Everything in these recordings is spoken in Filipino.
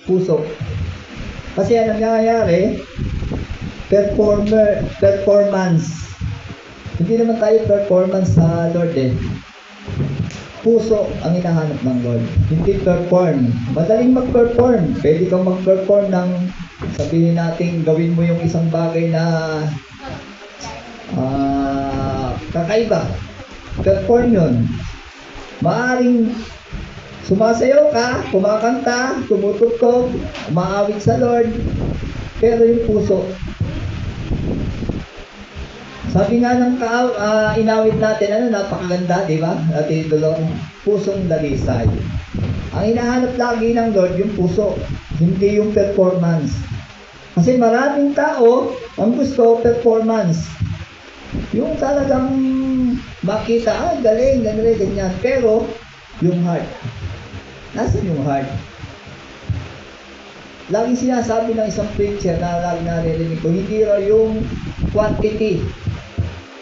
puso. Kasi ang nangyayari, performance. Hindi naman tayo performance sa Lord eh. Puso ang hinahanap ng Lord. Hindi perform. Madaling mag-perform. Pwede kang mag-perform ng sabihin natin, gawin mo yung isang bagay na kakaiba. Perform yun. Maaring sumasayaw ka, kumakanta, tumutugtog, umaawit sa Lord, pero yung puso. Sabi nga ng inawit natin, napakaganda, di ba? Ating idolo, pusong dalisay. Ang hinahanap lagi ng Lord, yung puso, hindi yung performance. Kasi maraming tao, ang gusto, performance. Yung talagang makita, galing, ganyan. Pero, yung heart. Nasaan yung heart? Laging sinasabi ng isang preacher na lagi naririnig ko, hindi raw yung quantity,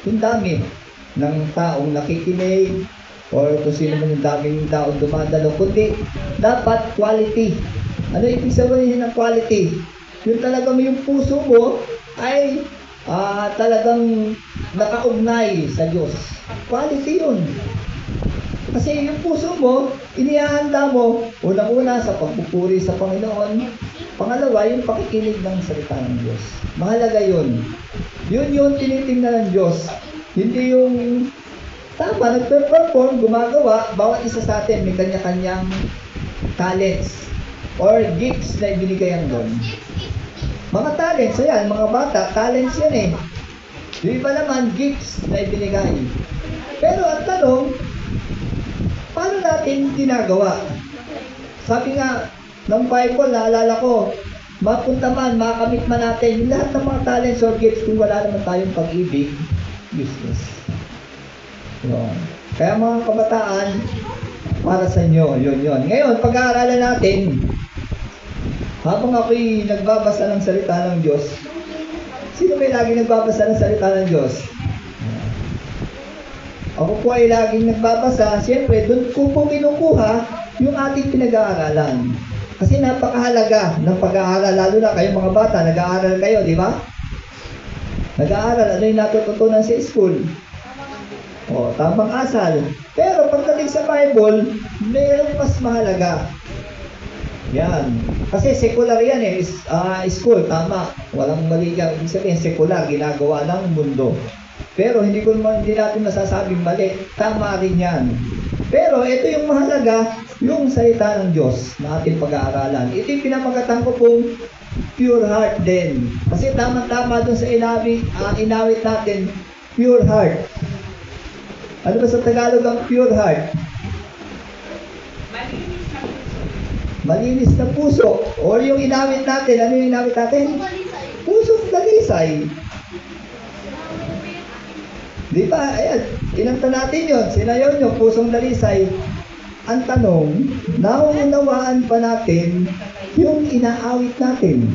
yung dami ng taong nakikinig or kung sino man yung daming taong dumadalo, kundi dapat quality. Ano ibig sabihin ng quality? Yung talagang yung puso mo ay talagang nakaugnay sa Diyos. Quality yun. Kasi yung puso mo, inihahanda mo, unang-una sa pagpupuri sa Panginoon, pangalawa, yung pakikinig ng salita ng Diyos. Mahalaga yun. Yun yung tinitingnan ng Diyos. Hindi yung tama, nagpe-perform, gumagawa, bawat isa sa atin may kanya-kanyang talents or gifts na ibinigay ang doon. Mga talents, ayan, mga bata, talents yan eh. Yung iba naman, gifts na ibinigay. Pero ang tanong, paano natin ginagawa? Sabi nga ng Bible, naalala ko, mapunta man, makamit man natin yung lahat ng mga talents or gifts kung wala naman tayong pag-ibig, useless. Yun. Kaya mga kabataan, para sa inyo, yun. Ngayon, pag-aaralan natin, habang ako'y nagbabasa ng salita ng Diyos, sino may lagi nagbabasa ng salita ng Diyos? Ako po ay laging nagbabasa, siyempre, doon ko po kinukuha yung ating pinag-aaralan. Kasi napakahalaga ng pag-aaral, lalo na kayong mga bata, nag-aaral kayo, di ba? Nag-aaral, ano yung natututunan sa school? O, tamang asal. Pero pagdating sa Bible, mayroong mas mahalaga. Yan. Kasi secular yan eh. School, tama. Walang mali ka. Ibig sabihin, secular, ginagawa ng mundo. Pero hindi natin masasabing mali. Tama rin yan. Pero ito yung mahalaga, yung salita ng Diyos na ating pag-aaralan. Ito yung pinamagatan ko pong pure heart din. Kasi tama-tama dun sa inawit natin, pure heart. Ano ba sa Tagalog ang pure heart? Malinis na puso. O yung inawit natin, ano yung inawit natin? Pusong dalisay. Di ba? Ayan, inanta natin yun. Sinayon nyo, pusong dalisay. Ang tanong, nauunawaan pa natin yung inaawit natin.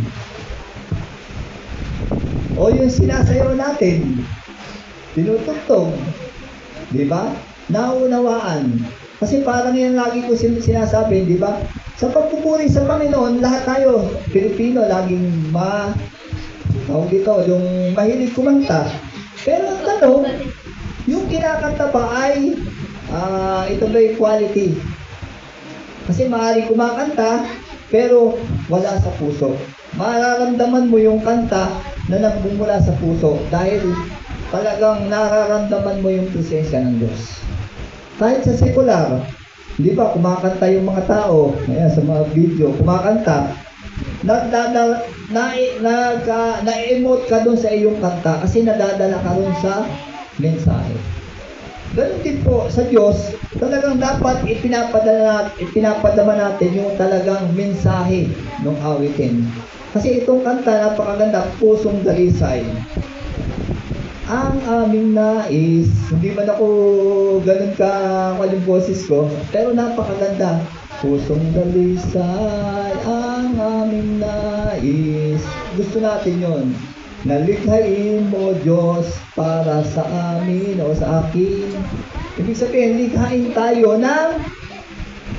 O yung sinasayaw natin. Tinutugtog. Di ba? Nauunawaan. Kasi parang yan lagi ko sinasabi, di ba? Sa pagpupuri sa Panginoon, lahat tayo, Pilipino, laging yung mahilig kumanta. Pero ang tanong, yung kinakanta ba ay ito ba yung quality? Kasi maaaring kumakanta, pero wala sa puso. Mararamdaman mo yung kanta na nagbumula sa puso dahil talagang nararamdaman mo yung presensya ng Diyos. Kahit sa sekular, di ba, kumakanta yung mga tao, ayan, sa mga video, kumakanta, na-emote ka dun sa iyong kanta kasi nadadala ka dun sa mensahe. Ganun din po sa Diyos, talagang dapat ipinapadama natin yung talagang mensahe ng awitin. Kasi itong kanta, napakaganda, pusong dalisay. Ang aming nais, hindi man ako ganun yung boses ko, pero napakaganda. Pusong dalisay, ang aming nais. Gusto natin yon. Nalikhain mo, Diyos, para sa amin o sa akin. Ibig sabihin, likhain tayo ng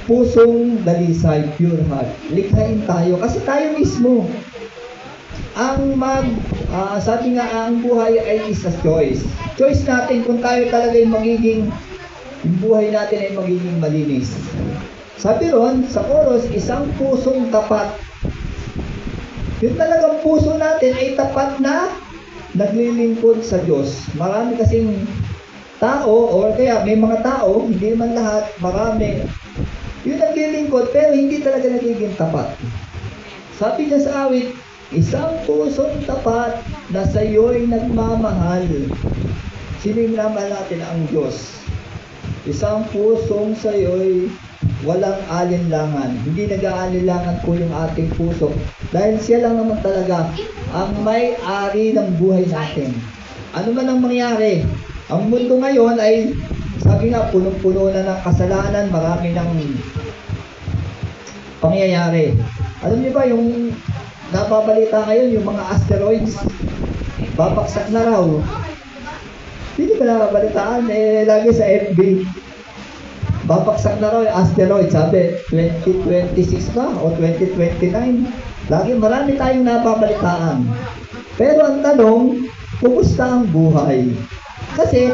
pusong dalisay, pure heart. Likhain tayo kasi tayo mismo ang sabi nga ang buhay ay is a choice. Choice natin kung tayo talaga yung buhay natin ay magiging malinis. Sabi ron, sa Chorus, isang pusong tapat. Yung talagang puso natin ay tapat na naglilingkod sa Diyos. Marami kasing tao, or kaya may mga tao, hindi man lahat, marami, yung naglilingkod, pero hindi talaga nagiging tapat. Sabi niya sa awit, isang pusong tapat na sa iyo'y nagmamahal. Sino yung minamahal natin? Ang Diyos. Isang pusong sa iyo'y walang alinlangan. Hindi nag-aalinlangan po yung ating puso. Dahil siya lang naman talaga ang may-ari ng buhay natin. Ano man ang mangyari, ang mundo ngayon ay, sabi nga, punong-puno na ng kasalanan, marami ng pangyayari. Alam niyo ba, yung nababalita ngayon, yung mga asteroids, babaksak na raw. Hindi ba nakabalitaan? Lagi sa FB. Babaksak na raw yung asteroid, sabi, 2026 na o 2029. Lagi marami tayong nababalitaan. Pero ang tanong, kumusta ang buhay? Kasi,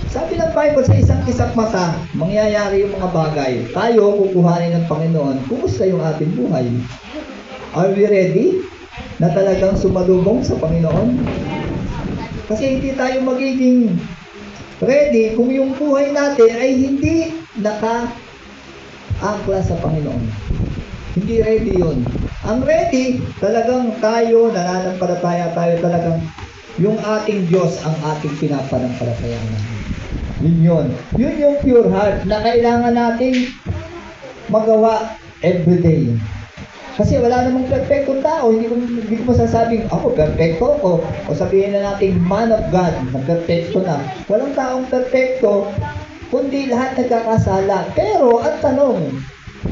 sabi ng Bible, sa isang kisap mata, mangyayari yung mga bagay. Tayo, kukuhanin ng Panginoon. Kumusta yung ating buhay? Are we ready na talagang sumalubong sa Panginoon? Kasi hindi tayo magiging ready kung yung buhay natin ay hindi naka-angkla sa Panginoon. Hindi ready yun. Ang ready, talagang tayo, nananampalataya tayo talagang yung ating Diyos ang ating pinapanampalatayaan. Yun yun. Yun yung pure heart na kailangan nating magawa everyday. Kasi wala namang perfectong tao. Hindi ko masasabing, ako, perfecto ako. O sabihin na natin, man of God, na perfecto na. Walang taong perfecto, kundi lahat nagkakasala. Pero, ang tanong,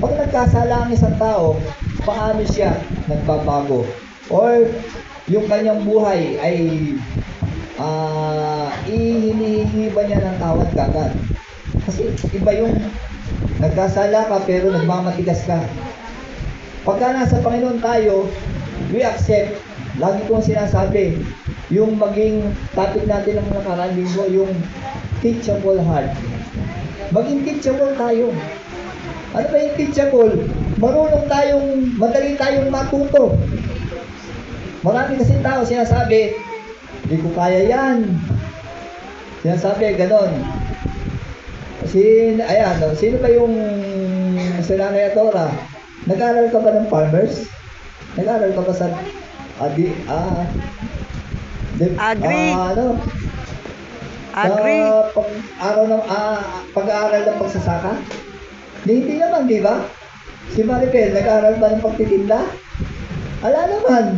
pag nagkasala ang isang tao, paano siya nagbabago? Or, yung kanyang buhay ay hinihingi ba niya ng tawad kagad? Kasi iba yung nagkasala ka pero nagmamatigas ka. Pagka nasa Panginoon tayo, we accept. Lagi kong sinasabi, yung maging topic natin ng nakaraan linggo, yung teachable heart. Maging teachable tayo. Ano ba yung teachable? Madali tayong matuto. Marami kasi tao sinasabi, hindi ko kaya yan. Sinasabi, ganon. Sino ba yung Selanay Atora? Nag-aaral ka ba ng farmers? Nag-aaral ka ba sa Agri? Agri. Pag-aaral ng pagsasaka? Hindi naman, di ba? Si Maribel, nag-aaral ba ng pagtitinda? Ala naman.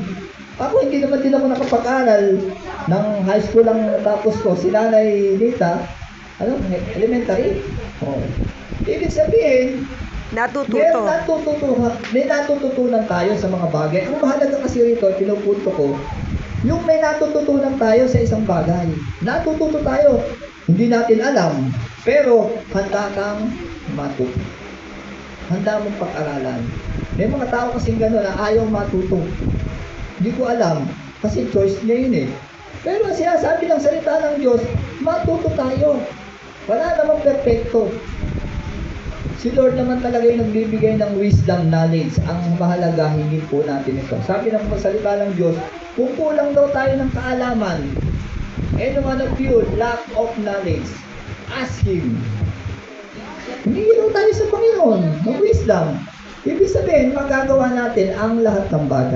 Ako, hindi naman din ako nakapag-aral ng high school lang tapos ko. Si Nanay Nita, elementary? Oh. Ibig sabihin, may natututunan tayo sa mga bagay. Ang mahalaga kasi rito, pinupunto ko, yung may natututunan tayo sa isang bagay. Natututo tayo. Hindi natin alam, pero handa kang matuto. Handa mong pag-aralan. May mga tao kasing gano'n na ayaw matuto. Hindi ko alam, kasi choice niya yun eh. Pero ang sinasabi ng salita ng Diyos, matuto tayo. Wala namang perfecto. Si Lord naman talaga yung nagbibigay ng wisdom, knowledge. Ang mahalaga, hindi po natin ito. Sabi ng salita ng Diyos, kung kulang daw tayo ng kaalaman, anyone of you lack of knowledge, ask Him. Hindi daw tayo sa Panginoon ng wisdom. Ibig sabihin, magagawa natin ang lahat ng bagay.